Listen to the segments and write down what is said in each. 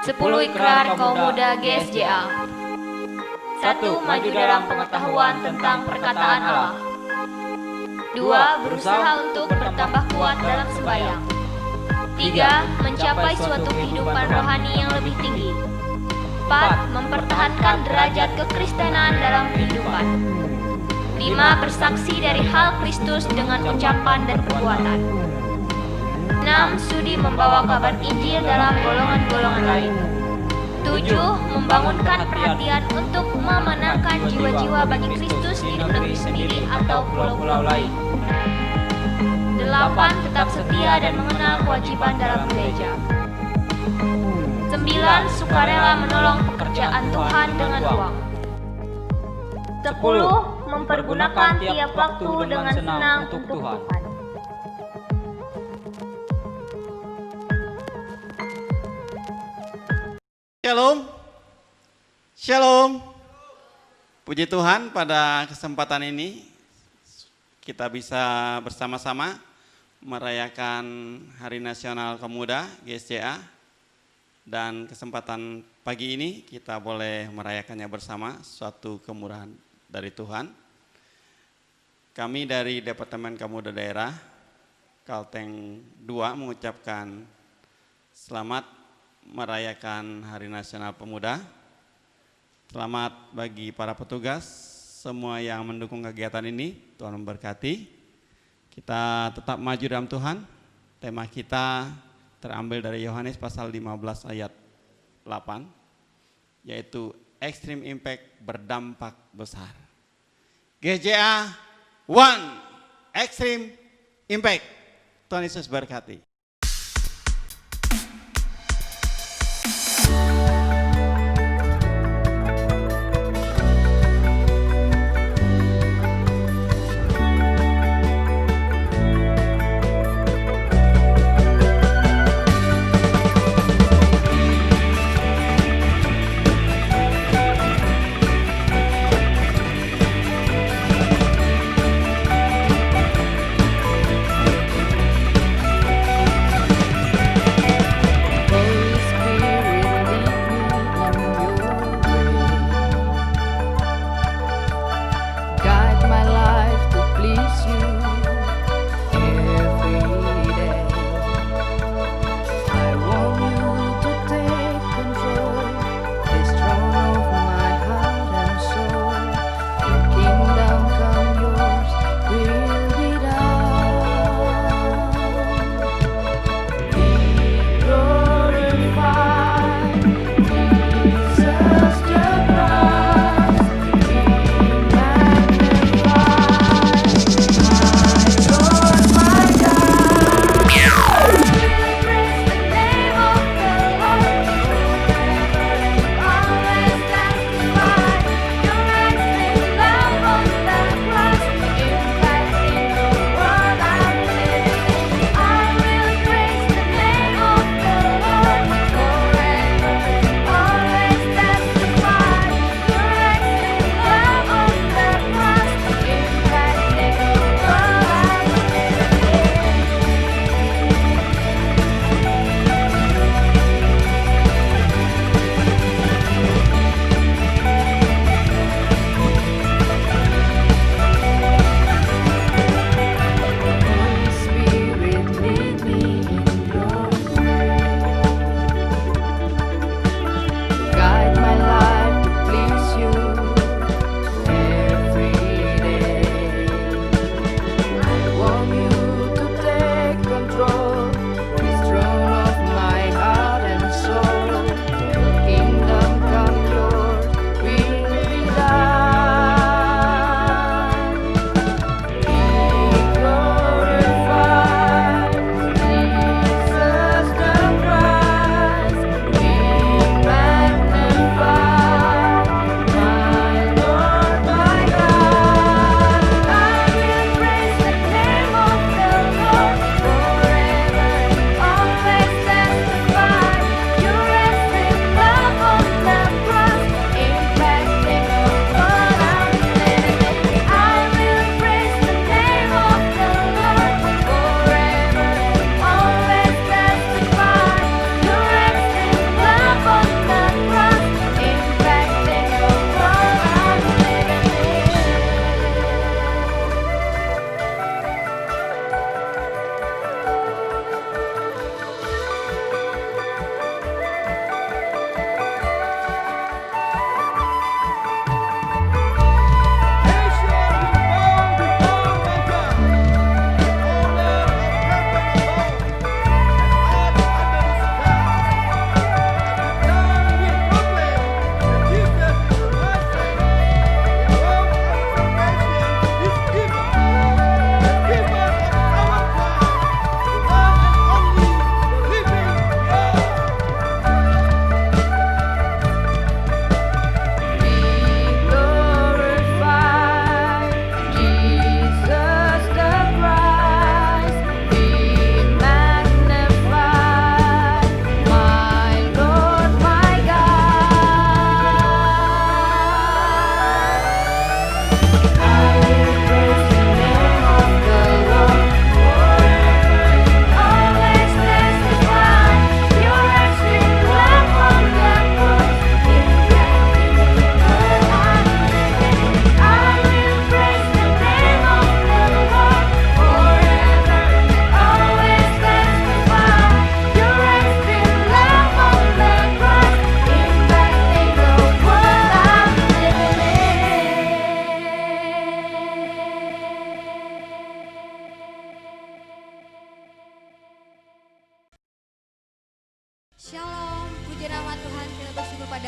10 Ikrar Kaum Muda GSJA. 1. Maju dalam pengetahuan tentang perkataan Allah. 2. Berusaha untuk bertambah kuat dalam sembahyang. 3. Mencapai suatu kehidupan rohani yang lebih tinggi. 4. Mempertahankan derajat kekristenan dalam kehidupan. 5. Bersaksi dari hal Kristus dengan ucapan dan perbuatan. 6. Sudi membawa kabar Injil dalam golongan-golongan lain. 7. Membangunkan perhatian untuk memenangkan jiwa-jiwa bagi Kristus di negeri sendiri atau pulau-pulau lain. 8. Tetap setia dan mengenal kewajiban dalam gereja. 9. Sukarela menolong pekerjaan Tuhan dengan uang. 10. Mempergunakan tiap waktu dengan senang untuk Tuhan. Shalom. Shalom. Puji Tuhan, pada kesempatan ini kita bisa bersama-sama merayakan Hari Nasional Pemuda GSJA, dan kesempatan pagi ini kita boleh merayakannya bersama, suatu kemurahan dari Tuhan. Kami dari Departemen Pemuda Daerah Kalteng 2 mengucapkan selamat merayakan Hari Nasional Pemuda. Selamat bagi para petugas, semua yang mendukung kegiatan ini, Tuhan memberkati. Kita tetap maju dalam Tuhan. Tema kita terambil dari Yohanes pasal 15 ayat 8, yaitu Extreme Impact, berdampak besar. GSJA 1, Extreme Impact. Tuhan Yesus berkati.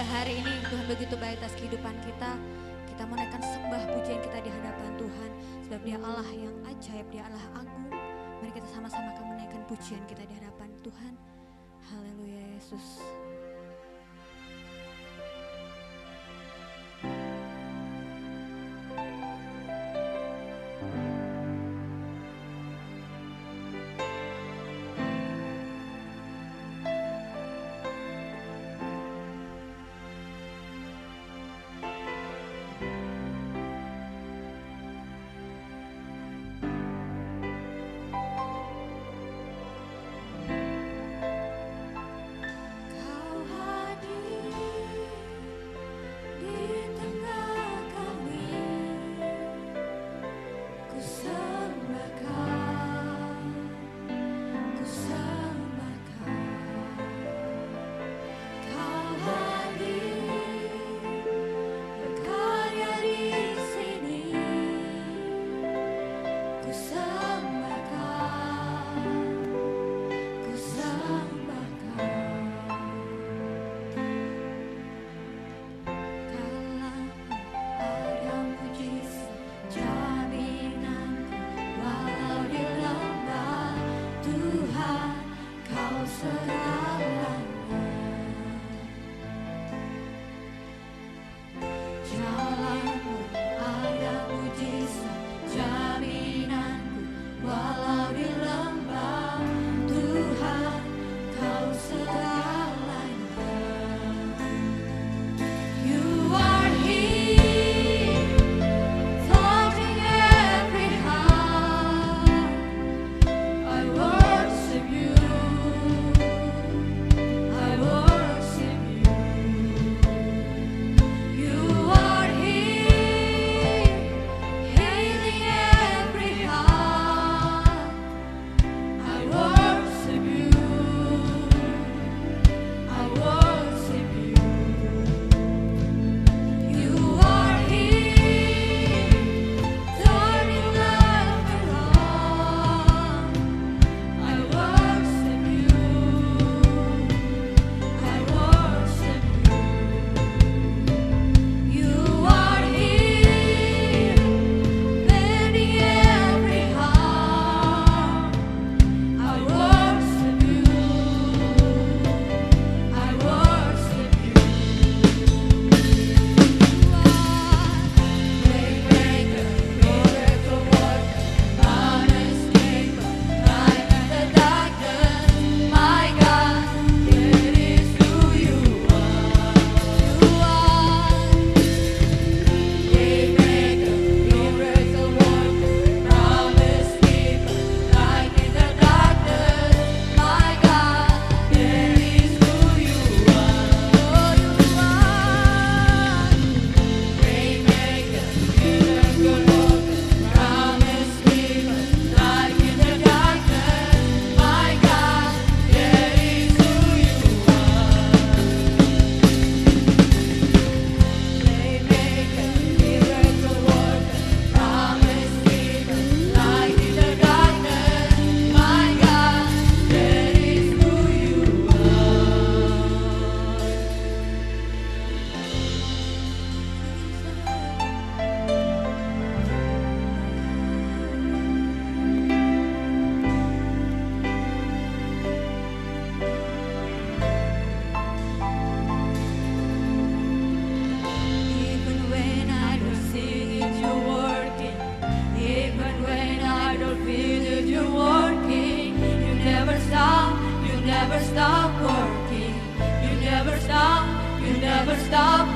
hari ini Tuhan begitu baik atas kehidupan kita. Kita menaikkan sembah pujian kita di hadapan Tuhan, sebab Dia Allah yang ajaib, Dia Allah agung. Mari kita sama-sama akan menaikkan pujian kita di hadapan Tuhan. Haleluya Yesus. Stop.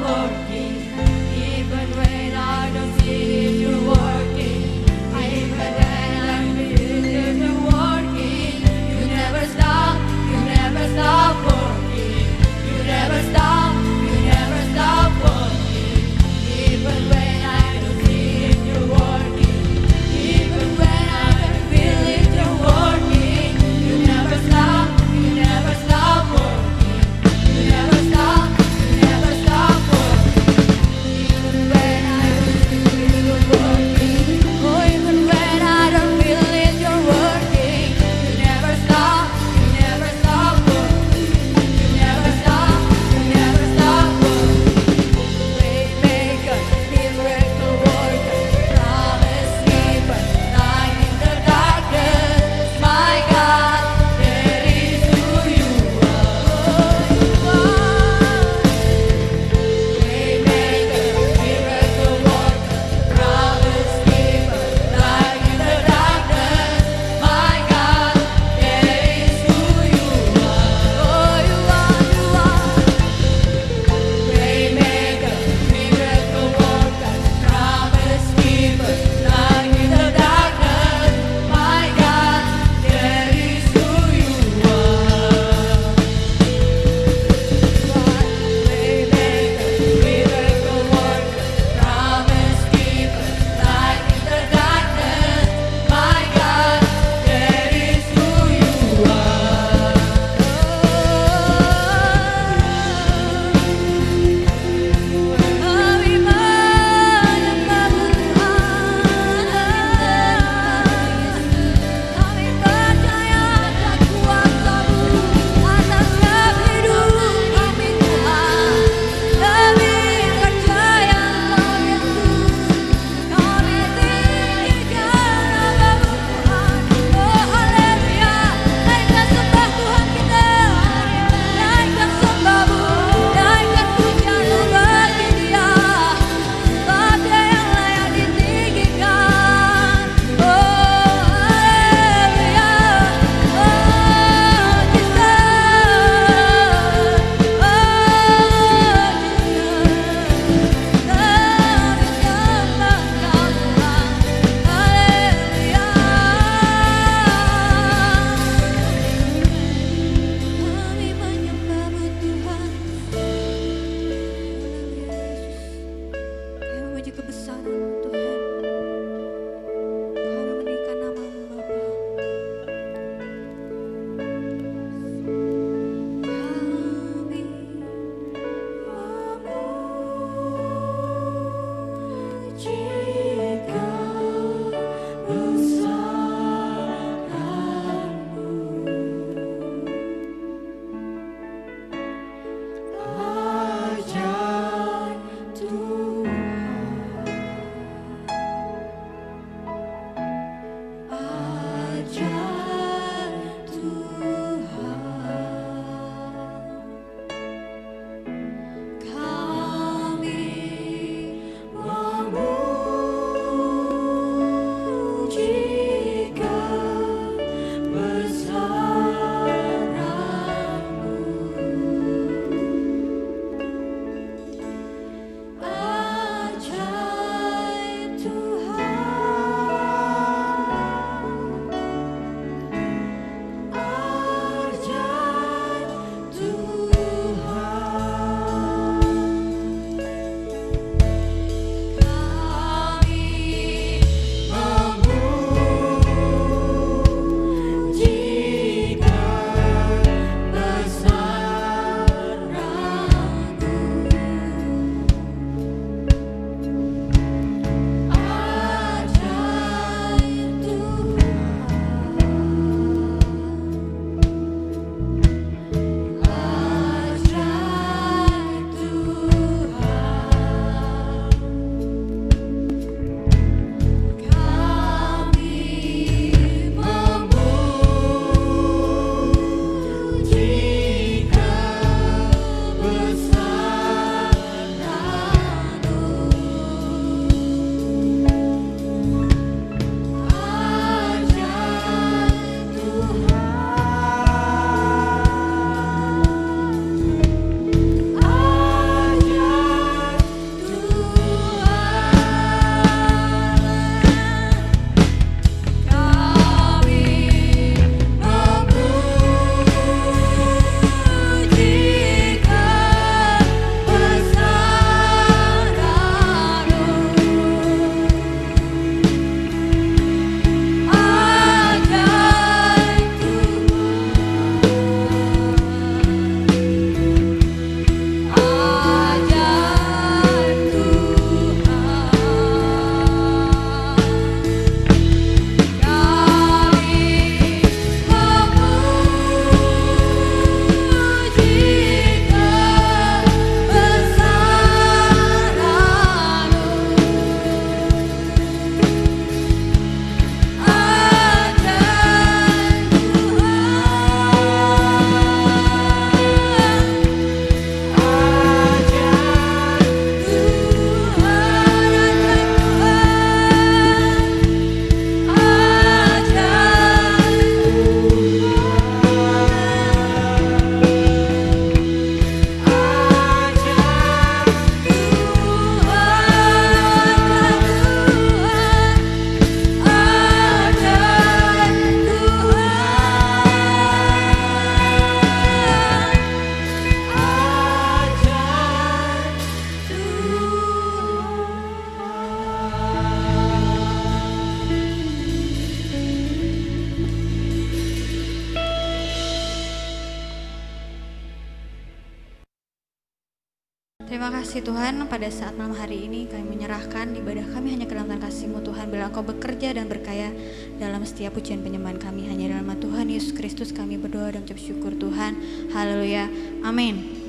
Terima kasih Tuhan, pada saat malam hari ini kami menyerahkan ibadah kami hanya ke dalam tangan kasih-Mu Tuhan. Bila Engkau bekerja dan berkaya dalam setiap pujian penyembahan kami, hanya dalam nama Tuhan Yesus Kristus kami berdoa dan ucap syukur Tuhan. Haleluya, amin.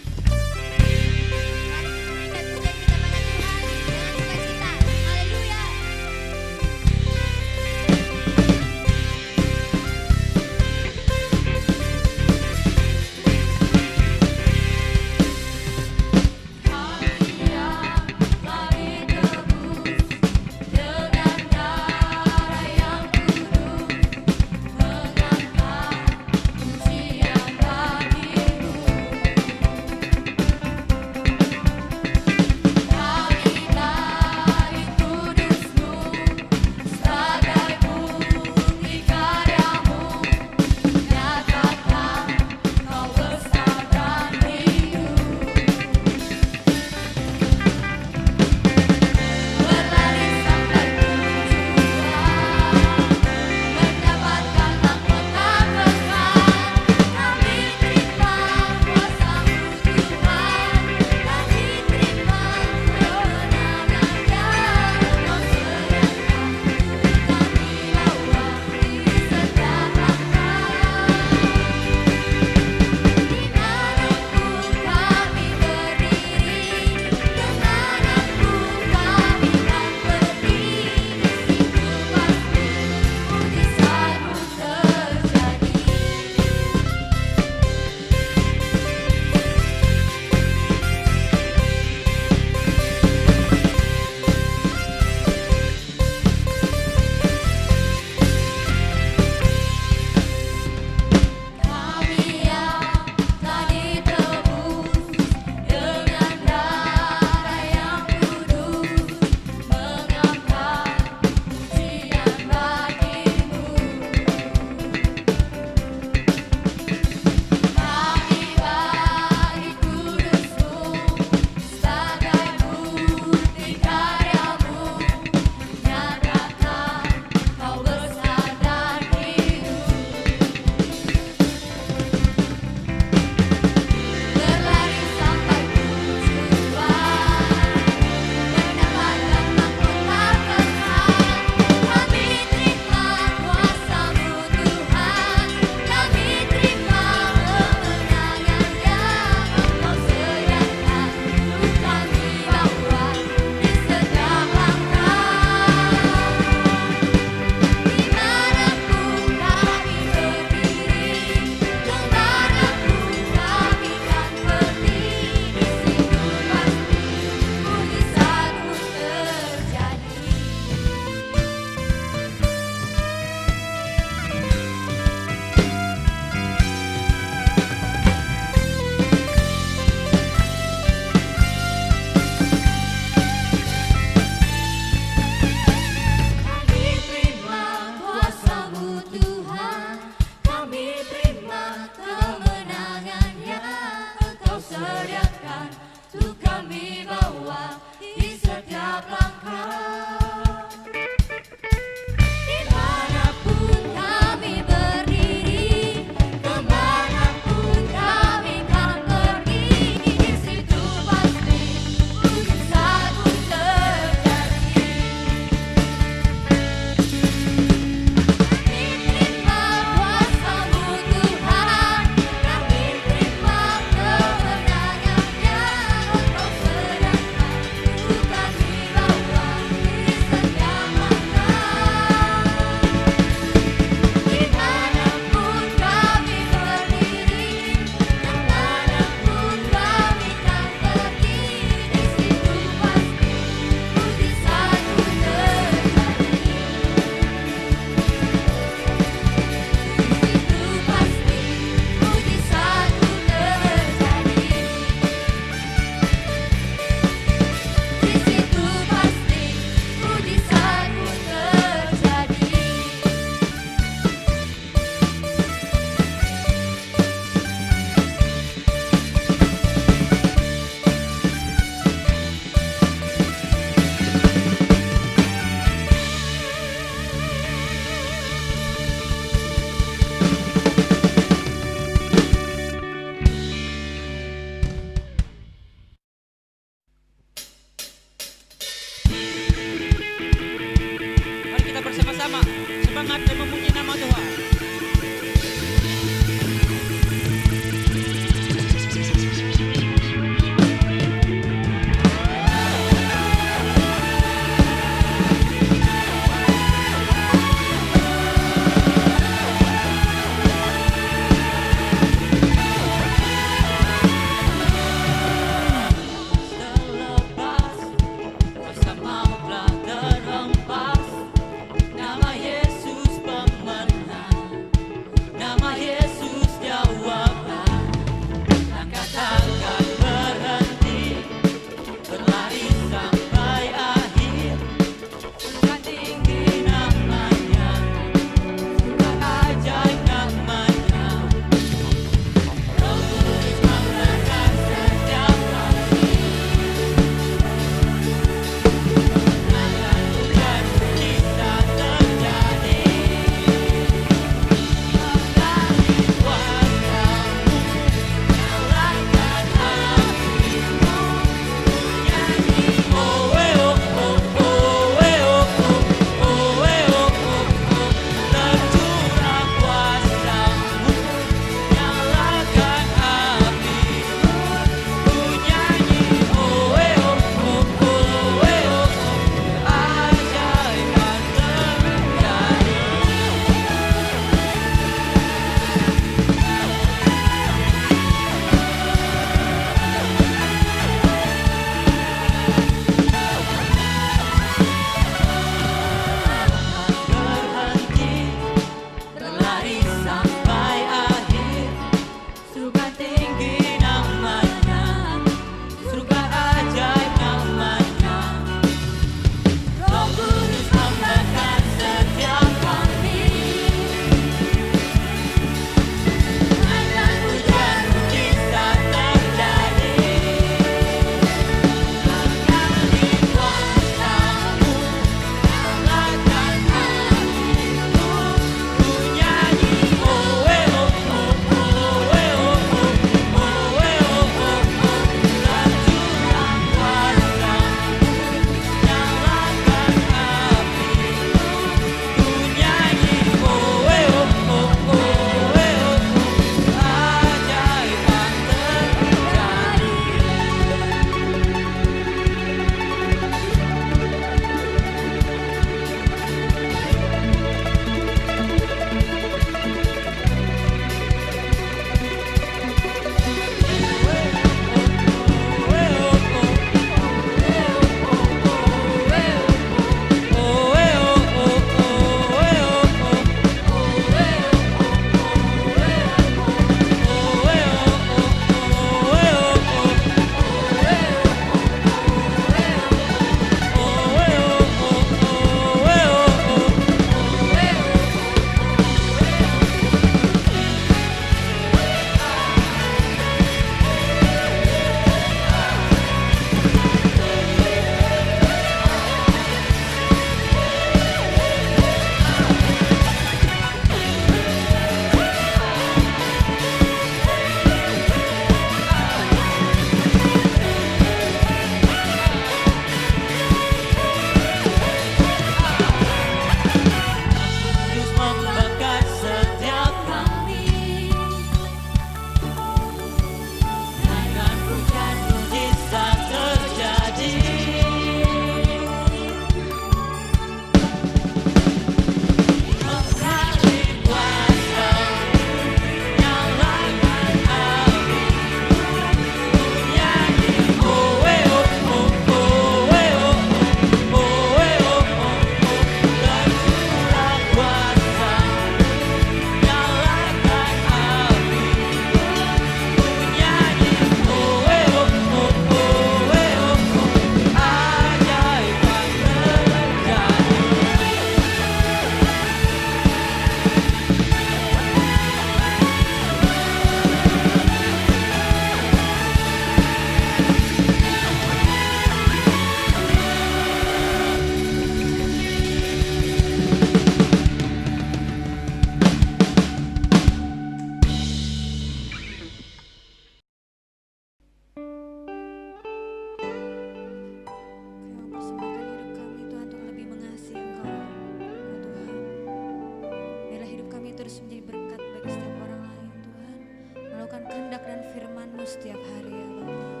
setiap hari ya Bapa.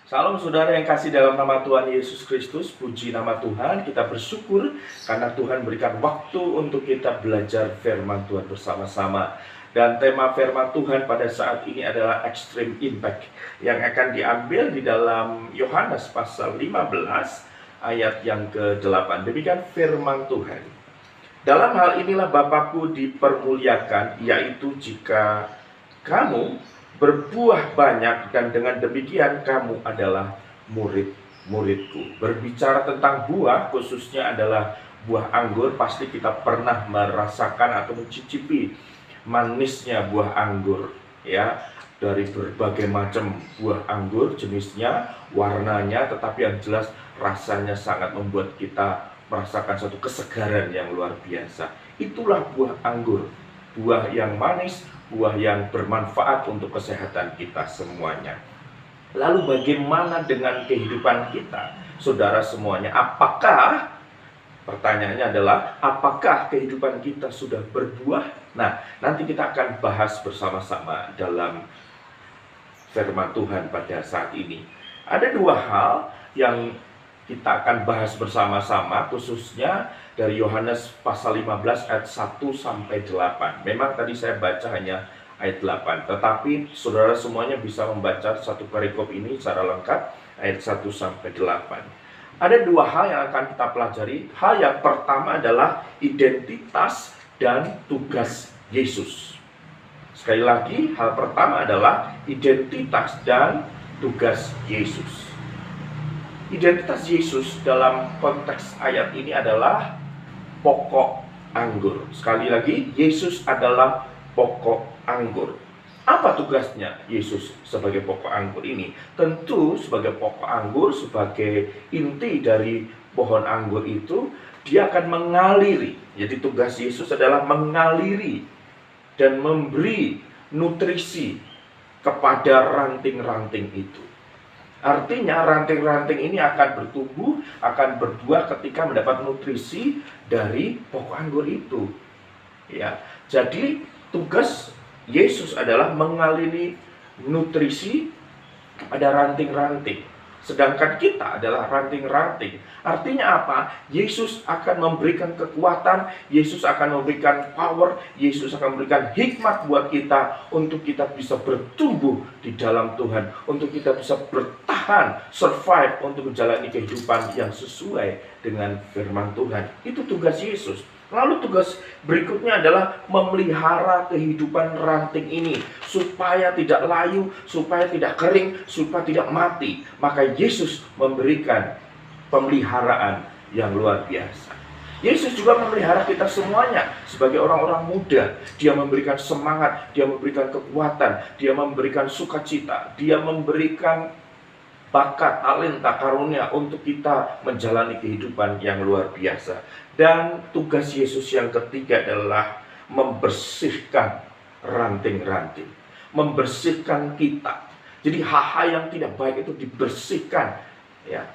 Salam saudara yang kasih dalam nama Tuhan Yesus Kristus, puji nama Tuhan, kita bersyukur karena Tuhan berikan waktu untuk kita belajar firman Tuhan bersama-sama. Dan tema firman Tuhan pada saat ini adalah extreme impact yang akan diambil di dalam Yohanes pasal 15 ayat yang ke-8. Demikian firman Tuhan. Dalam hal inilah Bapakku dipermuliakan, yaitu jika kamu berbuah banyak dan dengan demikian kamu adalah murid-muridku. Berbicara tentang buah, khususnya adalah buah anggur, pasti kita pernah merasakan atau mencicipi manisnya buah anggur, ya, dari berbagai macam buah anggur jenisnya, warnanya, tetapi yang jelas rasanya sangat membuat kita merasakan suatu kesegaran yang luar biasa. Itulah buah anggur, buah yang manis, buah yang bermanfaat untuk kesehatan kita semuanya. Lalu bagaimana dengan kehidupan kita, saudara semuanya? Apakah, pertanyaannya adalah, apakah kehidupan kita sudah berbuah? Nah, nanti kita akan bahas bersama-sama dalam firman Tuhan pada saat ini. Ada dua hal yang kita akan bahas bersama-sama, khususnya dari Yohanes pasal 15 ayat 1 sampai 8. Memang tadi saya baca hanya ayat 8, tetapi saudara semuanya bisa membaca satu perikop ini secara lengkap, ayat 1 sampai 8. Ada dua hal yang akan kita pelajari. Hal yang pertama adalah identitas dan tugas Yesus. Sekali lagi, hal pertama adalah identitas dan tugas Yesus. Identitas Yesus dalam konteks ayat ini adalah pokok anggur. Sekali lagi, Yesus adalah pokok anggur. Apa tugasnya Yesus sebagai pokok anggur ini? Tentu sebagai pokok anggur, sebagai inti dari pohon anggur itu, dia akan mengaliri. Jadi tugas Yesus adalah mengaliri dan memberi nutrisi kepada ranting-ranting itu. Artinya ranting-ranting ini akan bertumbuh, akan berbuah ketika mendapat nutrisi dari pokok anggur itu. Ya, jadi tugas Yesus adalah mengaliri nutrisi kepada ranting-ranting. Sedangkan kita adalah ranting-ranting. Artinya apa? Yesus akan memberikan kekuatan, Yesus akan memberikan power, Yesus akan memberikan hikmat buat kita untuk kita bisa bertumbuh di dalam Tuhan, untuk kita bisa bertahan, survive, untuk menjalani kehidupan yang sesuai dengan firman Tuhan. Itu tugas Yesus. Lalu tugas berikutnya adalah memelihara kehidupan ranting ini supaya tidak layu, supaya tidak kering, supaya tidak mati. Maka Yesus memberikan pemeliharaan yang luar biasa. Yesus juga memelihara kita semuanya sebagai orang-orang muda. Dia memberikan semangat, dia memberikan kekuatan, dia memberikan sukacita, dia memberikan bakat, talenta, karunia untuk kita menjalani kehidupan yang luar biasa. Dan tugas Yesus yang ketiga adalah membersihkan ranting-ranting, membersihkan kita. Jadi hal-hal yang tidak baik itu dibersihkan, ya.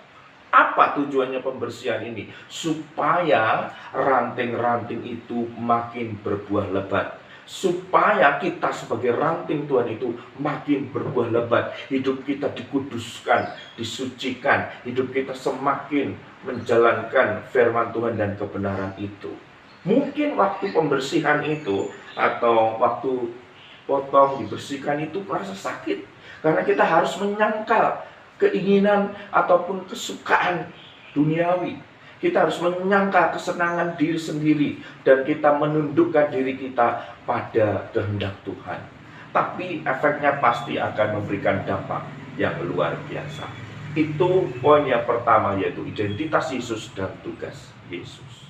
Apa tujuannya pembersihan ini? Supaya ranting-ranting itu makin berbuah lebat, supaya kita sebagai ranting Tuhan itu makin berbuah lebat. Hidup kita dikuduskan, disucikan, hidup kita semakin menjalankan firman Tuhan dan kebenaran itu. Mungkin waktu pembersihan itu atau waktu potong dibersihkan itu merasa sakit, karena kita harus menyangkal keinginan ataupun kesukaan duniawi. Kita harus menyangkal kesenangan diri sendiri dan kita menundukkan diri kita pada kehendak Tuhan. Tapi efeknya pasti akan memberikan dampak yang luar biasa. Itu poin yang pertama, yaitu identitas Yesus dan tugas Yesus.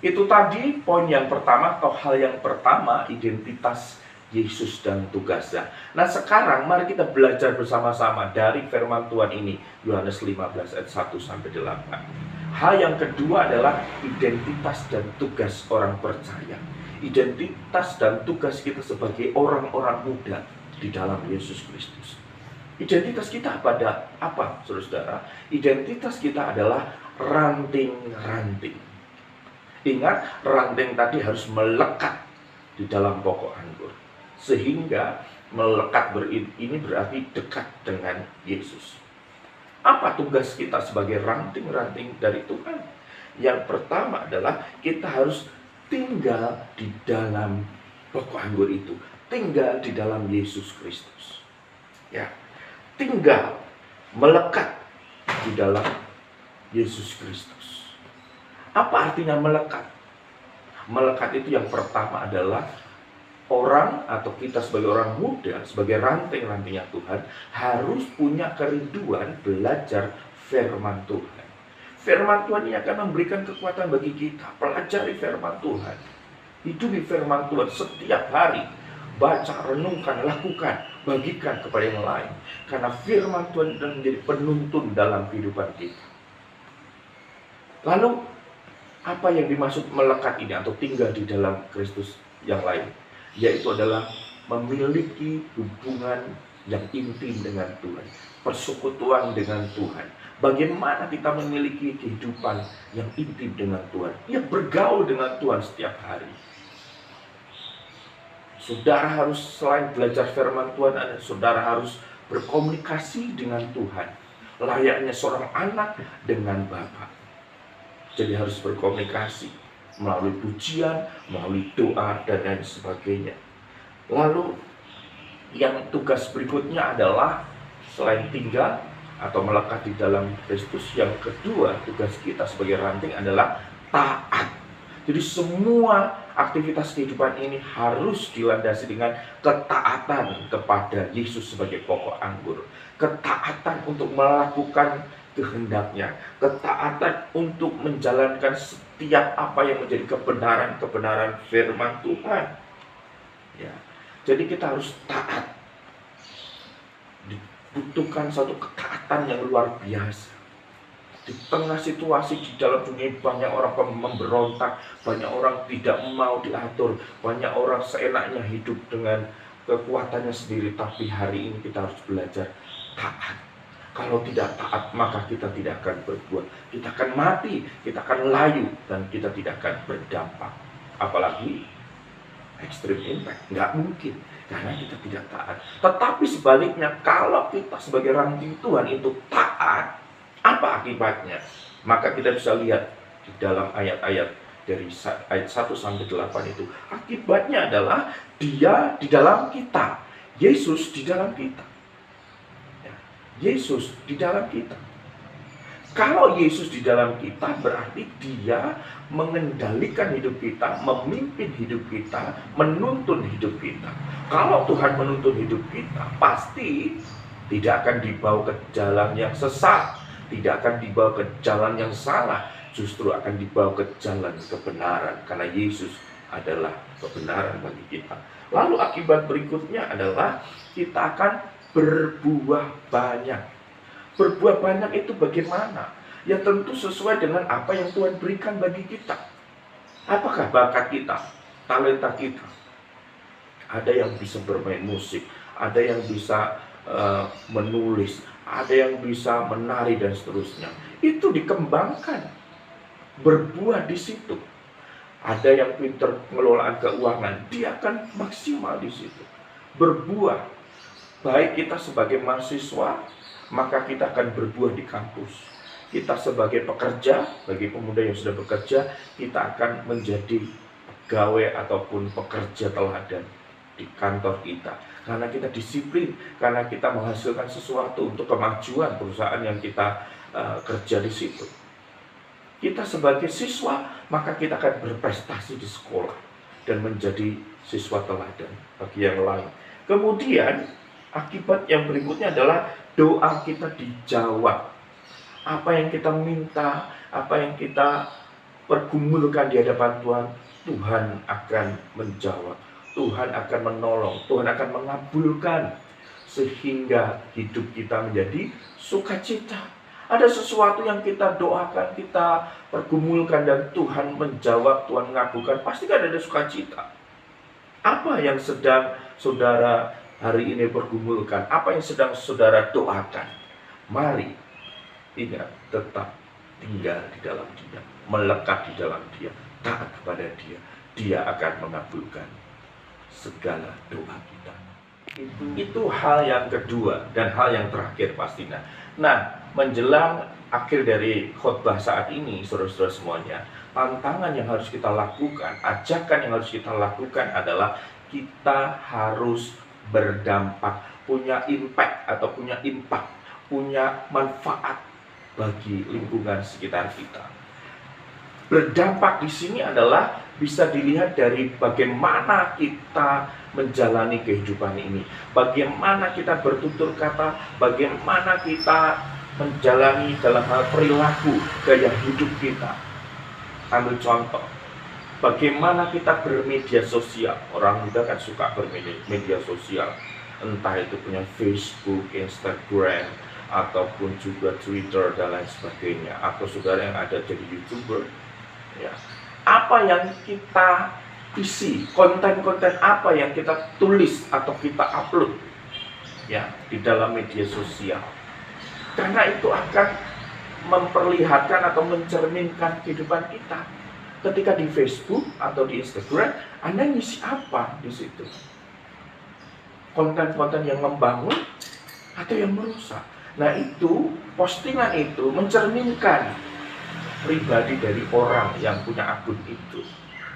Itu tadi poin yang pertama atau hal yang pertama, identitas Yesus dan tugasnya. Nah sekarang mari kita belajar bersama-sama dari firman Tuhan ini, Yohanes 15 ayat 1 sampai 8. Hal yang kedua adalah identitas dan tugas orang percaya. Identitas dan tugas kita sebagai orang-orang muda di dalam Yesus Kristus. Identitas kita pada apa, saudara? Identitas kita adalah ranting-ranting. Ingat, ranting tadi harus melekat di dalam pokok anggur. Sehingga melekat ini berarti dekat dengan Yesus. Apa tugas kita sebagai ranting-ranting dari Tuhan? Yang pertama adalah kita harus tinggal di dalam pokok anggur itu, tinggal di dalam Yesus Kristus. Ya, tinggal melekat di dalam Yesus Kristus. Apa artinya melekat? Melekat itu yang pertama adalah orang atau kita sebagai orang muda, sebagai ranting-rantingnya Tuhan, harus punya kerinduan belajar firman Tuhan. Firman Tuhan ini akan memberikan kekuatan bagi kita. Pelajari firman Tuhan. Hidupi firman Tuhan setiap hari. Baca, renungkan, lakukan, bagikan kepada yang lain. Karena firman Tuhan akan menjadi penuntun dalam kehidupan kita. Lalu, apa yang dimaksud melekat ini atau tinggal di dalam Kristus yang lain? Yaitu adalah memiliki hubungan yang intim dengan Tuhan. Persekutuan dengan Tuhan. Bagaimana kita memiliki kehidupan yang intim dengan Tuhan? Ya, bergaul dengan Tuhan setiap hari. Saudara harus selain belajar firman Tuhan, saudara harus berkomunikasi dengan Tuhan. Layaknya seorang anak dengan Bapa. Jadi harus berkomunikasi melalui pujian, melalui doa, dan lain sebagainya. Lalu yang tugas berikutnya adalah selain tinggal atau melekat di dalam Kristus, yang kedua tugas kita sebagai ranting adalah taat. Jadi semua aktivitas kehidupan ini harus dilandasi dengan ketaatan kepada Yesus sebagai pokok anggur. Ketaatan untuk melakukan kehendaknya. Ketaatan untuk menjalankan setiap apa yang menjadi kebenaran-kebenaran firman Tuhan. Ya. Jadi kita harus taat. Dibutuhkan satu ketaatan yang luar biasa. Di tengah situasi di dalam dunia banyak orang memberontak, banyak orang tidak mau diatur, banyak orang seenaknya hidup dengan kekuatannya sendiri. Tapi hari ini kita harus belajar taat. Kalau tidak taat, maka kita tidak akan berbuat. Kita akan mati, kita akan layu, dan kita tidak akan berdampak. Apalagi extreme impact, nggak mungkin. Karena kita tidak taat. Tetapi sebaliknya, kalau kita sebagai ranting Tuhan itu taat, apa akibatnya? Maka kita bisa lihat di dalam ayat-ayat dari ayat 1 sampai 8 itu. Akibatnya adalah Dia di dalam kita. Yesus di dalam kita. Ya, Yesus di dalam kita. Kalau Yesus di dalam kita, berarti Dia mengendalikan hidup kita, memimpin hidup kita, menuntun hidup kita. Kalau Tuhan menuntun hidup kita, pasti tidak akan dibawa ke jalan yang sesat, tidak akan dibawa ke jalan yang salah, justru akan dibawa ke jalan kebenaran, karena Yesus adalah kebenaran bagi kita. Lalu akibat berikutnya adalah kita akan berbuah banyak. Berbuah banyak itu bagaimana? Ya tentu sesuai dengan apa yang Tuhan berikan bagi kita. Apakah bakat kita, talenta kita? Ada yang bisa bermain musik, ada yang bisa menulis, ada yang bisa menari dan seterusnya. Itu dikembangkan, berbuah di situ. Ada yang pintar pengelolaan keuangan, dia akan maksimal di situ. Berbuah, baik kita sebagai mahasiswa, maka kita akan berbuah di kampus. Kita sebagai pekerja, bagi pemuda yang sudah bekerja, kita akan menjadi pegawai ataupun pekerja teladan di kantor kita. Karena kita disiplin, karena kita menghasilkan sesuatu untuk kemajuan perusahaan yang kita kerja di situ. Kita sebagai siswa, maka kita akan berprestasi di sekolah dan menjadi siswa teladan bagi yang lain. Kemudian akibat yang berikutnya adalah doa kita dijawab. Apa yang kita minta, apa yang kita pergumulkan di hadapan Tuhan, Tuhan akan menjawab. Tuhan akan menolong, Tuhan akan mengabulkan, sehingga hidup kita menjadi sukacita. Ada sesuatu yang kita doakan, kita pergumulkan, dan Tuhan menjawab, Tuhan mengabulkan, pasti kan ada sukacita. Apa yang sedang saudara hari ini pergumulkan? Apa yang sedang saudara doakan? Mari, ingat, tetap tinggal di dalam Dia, melekat di dalam Dia, taat kepada Dia. Dia akan mengabulkan segala doa kita. Itu hal yang kedua dan hal yang terakhir pastinya. Nah, menjelang akhir dari khotbah saat ini, saudara-saudara semuanya, tantangan yang harus kita lakukan, ajakan yang harus kita lakukan adalah kita harus berdampak, punya impact atau punya impact, punya manfaat bagi lingkungan sekitar kita. Berdampak di sini adalah bisa dilihat dari bagaimana kita menjalani kehidupan ini, bagaimana kita bertutur kata, bagaimana kita menjalani dalam hal perilaku, gaya hidup kita. Ambil contoh, bagaimana kita bermedia sosial. Orang muda kan suka bermedia sosial, entah itu punya Facebook, Instagram, ataupun juga Twitter dan lain sebagainya, atau saudara yang ada jadi YouTuber. Ya. Apa yang kita isi, konten-konten apa yang kita tulis atau kita upload ya di dalam media sosial. Karena itu akan memperlihatkan atau mencerminkan kehidupan kita. Ketika di Facebook atau di Instagram, Anda ngisi apa di situ? Konten-konten yang membangun atau yang merusak. Nah itu, postingan itu mencerminkan pribadi dari orang yang punya akun itu.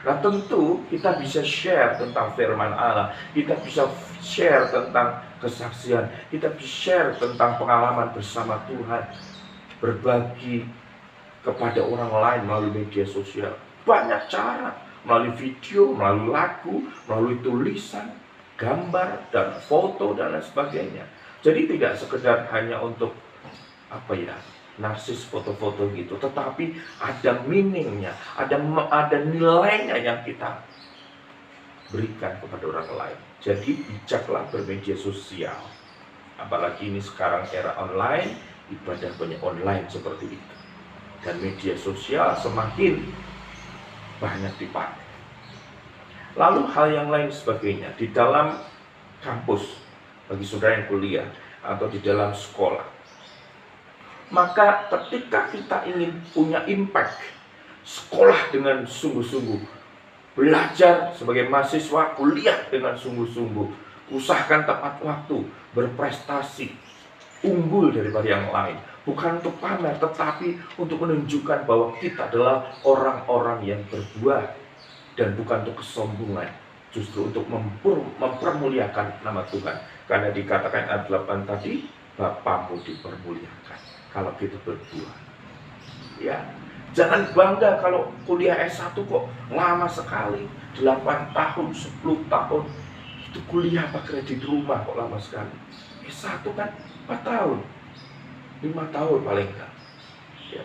Nah tentu kita bisa share tentang firman Allah, kita bisa share tentang kesaksian, kita bisa share tentang pengalaman bersama Tuhan, berbagi kepada orang lain melalui media sosial. Banyak cara, melalui video, melalui lagu, melalui tulisan, gambar, dan foto, dan lain sebagainya. Jadi tidak sekedar hanya untuk narsis foto-foto gitu, tetapi ada meaningnya, ada nilainya yang kita berikan kepada orang lain. Jadi bijaklah bermedia sosial. Apalagi ini sekarang era online, ibadah banyak online seperti itu. Dan media sosial semakin banyak dipakai. Lalu hal yang lain sebagainya di dalam kampus bagi saudara yang kuliah atau di dalam sekolah. Maka ketika kita ingin punya impact, sekolah dengan sungguh-sungguh, belajar sebagai mahasiswa, kuliah dengan sungguh-sungguh, usahakan tepat waktu, berprestasi, unggul daripada yang lain. Bukan untuk pamer, tetapi untuk menunjukkan bahwa kita adalah orang-orang yang berbuah. Dan bukan untuk kesombongan, justru untuk mempermuliakan nama Tuhan. Karena dikatakan ayat 8 tadi, Bapamu dipermuliakan kalau kita berbuah. Ya, jangan bangga kalau kuliah S1 kok lama sekali, 8 tahun, 10 tahun. Itu kuliah apa kredit rumah kok lama sekali. S1 kan 4 tahun, 5 tahun paling enggak. Ya.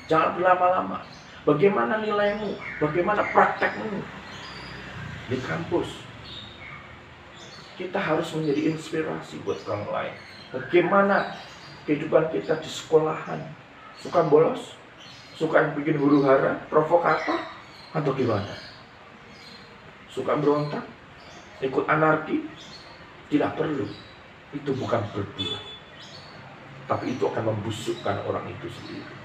Jangan berlama-lama. Bagaimana nilaimu? Bagaimana praktekmu di kampus? Kita harus menjadi inspirasi buat orang lain. Bagaimana kehidupan kita di sekolahan? Suka bolos? Suka bikin huru-hara? Provokator? Atau gimana? Suka berontak? Ikut anarki? Tidak perlu. Itu bukan berbuah. Tapi itu akan membusukkan orang itu sendiri.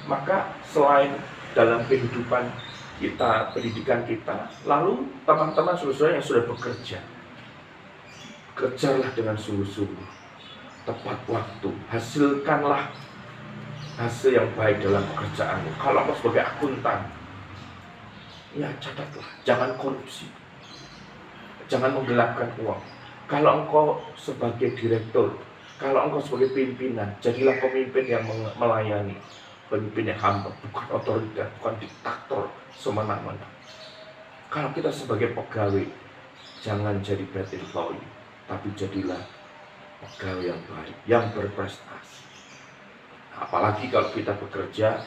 Maka selain dalam kehidupan kita, pendidikan kita, lalu teman-teman saudara yang sudah bekerja, kerjalah dengan sungguh-sungguh, tepat waktu, hasilkanlah hasil yang baik dalam pekerjaanmu. Kalau engkau sebagai akuntan, ya catatlah, jangan korupsi, jangan menggelapkan uang. Kalau engkau sebagai direktur, kalau engkau sebagai pimpinan, jadilah pemimpin yang melayani. Pemimpin yang hamba, bukan otoriter, bukan diktator semena-mena. Kalau kita sebagai pegawai, jangan jadi bad employee, tapi jadilah pegawai yang baik, yang berprestasi. Apalagi kalau kita bekerja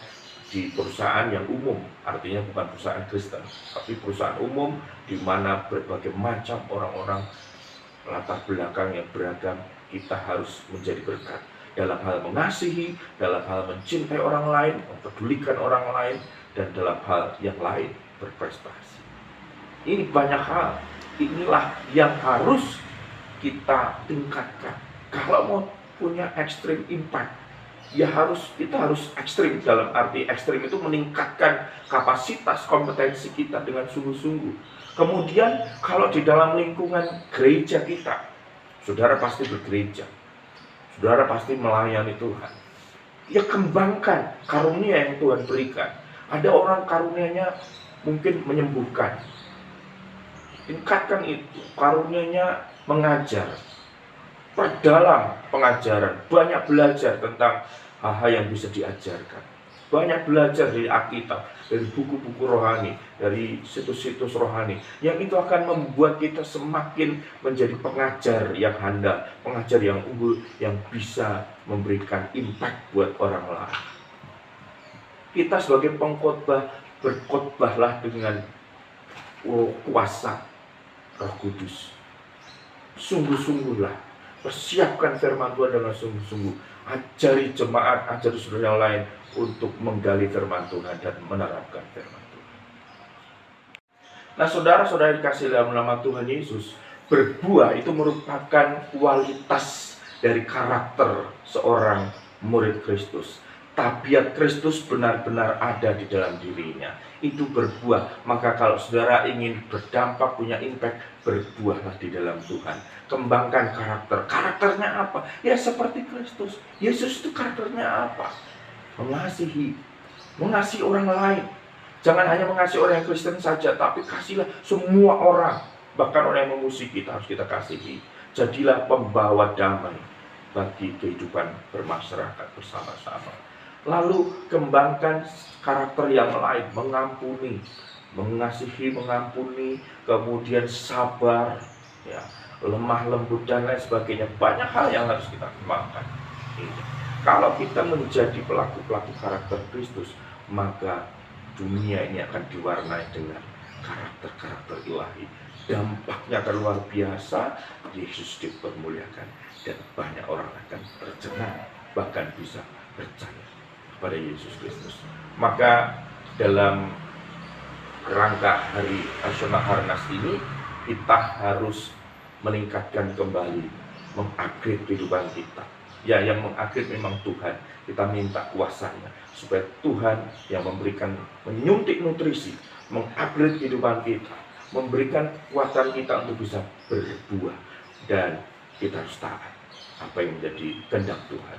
di perusahaan yang umum, artinya bukan perusahaan Kristen, tapi perusahaan umum di mana berbagai macam orang-orang latar belakang yang beragam, kita harus menjadi berkat. Dalam hal mengasihi, dalam hal mencintai orang lain, mempedulikan orang lain, dan dalam hal yang lain berprestasi. Ini banyak hal, inilah yang harus kita tingkatkan. Kalau mau punya extreme impact, ya kita harus ekstrim. Dalam arti ekstrim itu meningkatkan kapasitas kompetensi kita dengan sungguh-sungguh. Kemudian kalau di dalam lingkungan gereja kita, saudara pasti bergereja, saudara pasti melayani Tuhan. Ya kembangkan karunia yang Tuhan berikan. Ada orang karunianya mungkin menyembuhkan. Tingkatkan itu. Karunianya mengajar. Perdalam pengajaran. Banyak belajar tentang hal-hal yang bisa diajarkan. Banyak belajar dari Alkitab, dari buku-buku rohani, dari situs-situs rohani. Yang itu akan membuat kita semakin menjadi pengajar yang handal, pengajar yang unggul, yang bisa memberikan impact buat orang lain. Kita sebagai pengkhotbah, berkhotbahlah dengan kuasa Roh Kudus. Sungguh-sungguhlah, persiapkan firman Tuhan dengan sungguh-sungguh. Ajari jemaat, ajari saudara yang lain untuk menggali firman Tuhan dan menerapkan firman Tuhan. Nah, saudara-saudara dikasih dalam nama Tuhan Yesus, berbuah itu merupakan kualitas dari karakter seorang murid Kristus. Tabiat Kristus benar-benar ada di dalam dirinya. Itu berbuah. Maka kalau saudara ingin berdampak, punya impact, berbuahlah di dalam Tuhan. Kembangkan karakter. Karakternya apa? Ya seperti Kristus. Yesus itu karakternya apa? Mengasihi. Mengasihi orang lain. Jangan hanya mengasihi orang yang Kristen saja, tapi kasihlah semua orang. Bahkan orang yang memusuhi kita harus kita kasihi. Jadilah pembawa damai bagi kehidupan bermasyarakat bersama-sama. Lalu kembangkan karakter yang lain, mengampuni, mengasihi, mengampuni, kemudian sabar, ya, lemah lembut dan lain sebagainya. Banyak hal yang harus kita kembangkan. Kalau kita menjadi pelaku-pelaku karakter Kristus, maka dunia ini akan diwarnai dengan karakter-karakter ilahi. Dampaknya akan luar biasa. Yesus dipermuliakan dan banyak orang akan tercengang, bahkan bisa percaya pada Yesus Kristus. Maka dalam rangka Hari Nasional Harnas ini, kita harus meningkatkan kembali, mengupgrade kehidupan kita. Ya, yang mengupgrade memang Tuhan. Kita minta kuasanya supaya Tuhan yang memberikan, menyuntik nutrisi, mengupgrade kehidupan kita, memberikan kekuatan kita untuk bisa berbuah, dan kita harus taat apa yang menjadi kehendak Tuhan.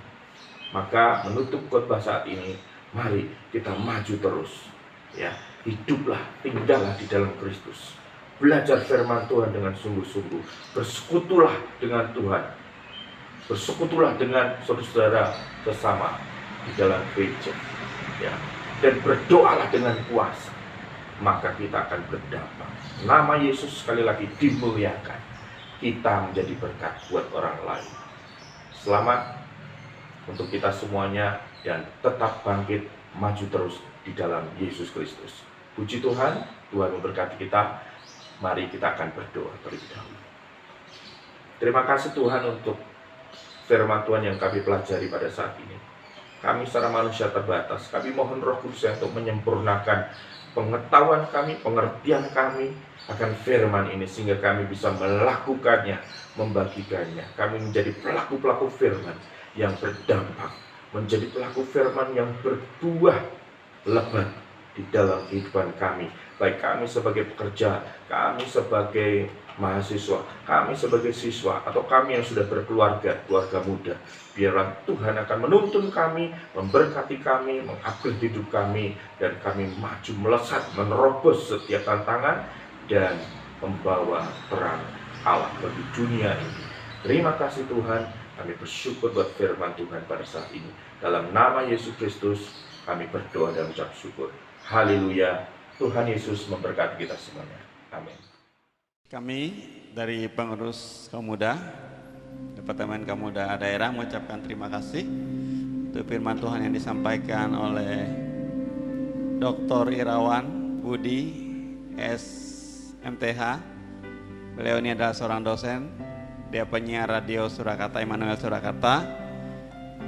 Maka menutup khotbah saat ini, mari kita maju terus. Ya, hiduplah, tinggallah di dalam Kristus. Belajar firman Tuhan dengan sungguh-sungguh. Bersekutulah dengan Tuhan. Bersekutulah dengan saudara-saudara sesama di dalam gereja. Ya, dan berdoalah dengan kuasa. Maka kita akan berdampak. Nama Yesus sekali lagi dimuliakan. Kita menjadi berkat buat orang lain. Selamat untuk kita semuanya, dan tetap bangkit, maju terus di dalam Yesus Kristus. Puji Tuhan, Tuhan memberkati kita. Mari kita akan berdoa terlebih dahulu. Terima kasih Tuhan untuk firman Tuhan yang kami pelajari pada saat ini. Kami secara manusia terbatas, kami mohon Roh Kudus untuk menyempurnakan pengetahuan kami, pengertian kami akan firman ini, sehingga kami bisa melakukannya, membagikannya. Kami menjadi pelaku-pelaku firman yang berdampak, menjadi pelaku firman yang berbuah lebat di dalam kehidupan kami, baik kami sebagai pekerja, kami sebagai mahasiswa, kami sebagai siswa, atau kami yang sudah berkeluarga, keluarga muda. Biarlah Tuhan akan menuntun kami, memberkati kami, mengupgrade hidup kami, dan kami maju melesat, menerobos setiap tantangan, dan membawa terang Allah bagi dunia ini. Terima kasih Tuhan, kami bersyukur buat firman Tuhan pada saat ini. Dalam nama Yesus Kristus, kami berdoa dan ucap syukur. Haleluya. Tuhan Yesus memberkati kita semuanya. Amin. Kami dari pengurus kaum muda, Departemen Kaum Muda Daerah mengucapkan terima kasih untuk firman Tuhan yang disampaikan oleh Dr. Irawan Budi SMTH. Beliau ini adalah seorang dosen, dia penyiar radio Surakarta, Immanuel Surakarta,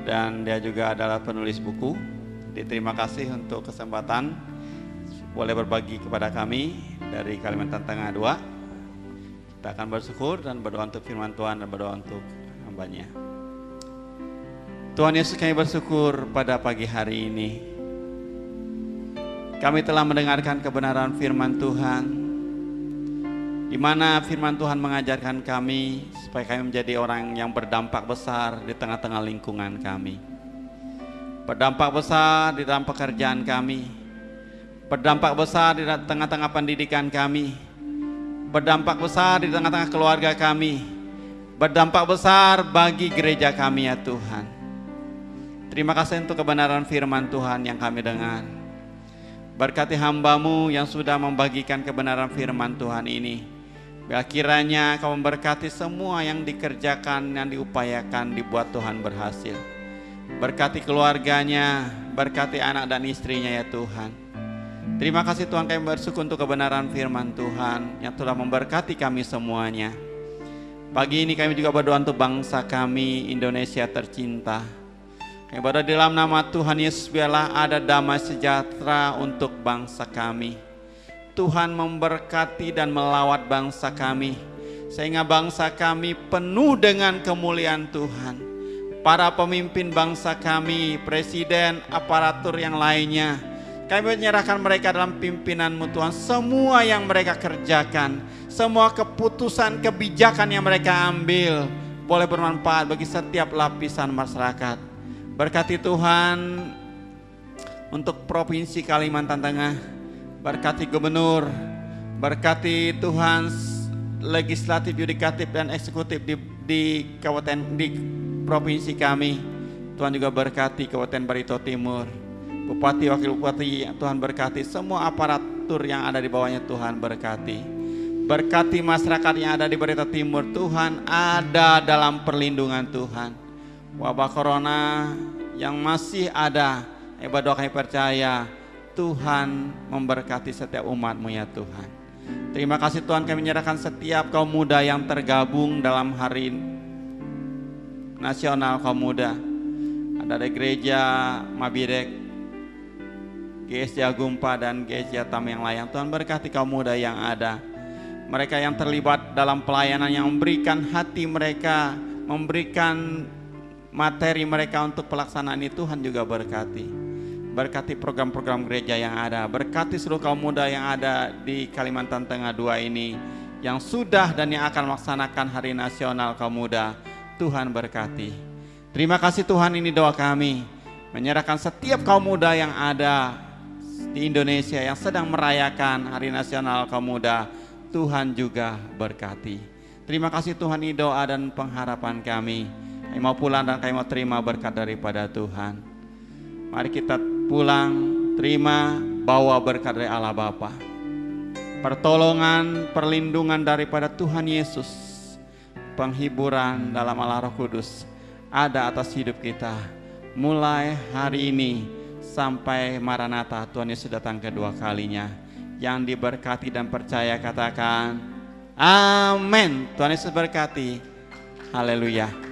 dan dia juga adalah penulis buku. Terima kasih untuk kesempatan boleh berbagi kepada kami dari Kalimantan Tengah 2. Kita akan bersyukur dan berdoa untuk firman Tuhan dan berdoa untuk hamba-Nya. Tuhan Yesus, kami bersyukur pada pagi hari ini. Kami telah mendengarkan kebenaran firman Tuhan, di mana firman Tuhan mengajarkan kami supaya kami menjadi orang yang berdampak besar di tengah-tengah lingkungan kami. berdampak besar di dalam pekerjaan kami, berdampak besar di tengah-tengah pendidikan kami, berdampak besar di tengah-tengah keluarga kami, berdampak besar bagi gereja kami ya Tuhan. Terima kasih untuk kebenaran firman Tuhan yang kami dengar. Berkati hamba-Mu yang sudah membagikan kebenaran firman Tuhan ini. Biar kiranya Kau memberkati semua yang dikerjakan, yang diupayakan, dibuat Tuhan berhasil. Berkati keluarganya, berkati anak dan istrinya ya Tuhan. Terima kasih Tuhan, kami bersyukur untuk kebenaran firman Tuhan yang telah memberkati kami semuanya. Pagi ini kami juga berdoa untuk bangsa kami, Indonesia tercinta. Kami berdoa di dalam nama Tuhan Yesus, biarlah ada damai sejahtera untuk bangsa kami. Tuhan memberkati dan melawat bangsa kami, sehingga bangsa kami penuh dengan kemuliaan Tuhan. Para pemimpin bangsa kami, presiden, aparatur yang lainnya, kami menyerahkan mereka dalam pimpinan-Mu Tuhan. Semua yang mereka kerjakan, semua keputusan, kebijakan yang mereka ambil boleh bermanfaat bagi setiap lapisan masyarakat. Berkati Tuhan untuk Provinsi Kalimantan Tengah, berkati gubernur, berkati Tuhan legislatif, yudikatif dan eksekutif di kabupaten, di provinsi kami. Tuhan juga berkati Kabupaten Barito Timur, Bupati, Wakil Bupati, Tuhan berkati semua aparatur yang ada di bawahnya. Tuhan berkati. Berkati masyarakat yang ada di Barito Timur. Tuhan ada dalam perlindungan Tuhan. Wabah corona yang masih ada, berdoa kami percaya Tuhan memberkati setiap umat-Mu ya Tuhan. Terima kasih Tuhan, kami menyerahkan setiap kaum muda yang tergabung dalam hari nasional kaum muda. Ada dari gereja Mabirek, GSJ Agumpa dan GSJ Tam yang lain. Tuhan berkati kaum muda yang ada. Mereka yang terlibat dalam pelayanan, yang memberikan hati mereka, memberikan materi mereka untuk pelaksanaan itu, Tuhan juga berkati. Berkati program-program gereja yang ada. Berkati seluruh kaum muda yang ada di Kalimantan Tengah 2 ini, yang sudah dan yang akan melaksanakan Hari Nasional Kaum Muda. Tuhan berkati. Terima kasih Tuhan, ini doa kami. Menyerahkan setiap kaum muda yang ada di Indonesia yang sedang merayakan Hari Nasional Kaum Muda. Tuhan juga berkati. Terima kasih Tuhan, ini doa dan pengharapan kami. Kami mau pulang dan kami mau terima berkat daripada Tuhan. Mari kita pulang, terima, bawa berkat dari Allah Bapa. Pertolongan, perlindungan daripada Tuhan Yesus, penghiburan dalam Allah Roh Kudus ada atas hidup kita. Mulai hari ini sampai Maranatha, Tuhan Yesus datang kedua kalinya. Yang diberkati dan percaya katakan, amin. Tuhan Yesus berkati. Haleluya.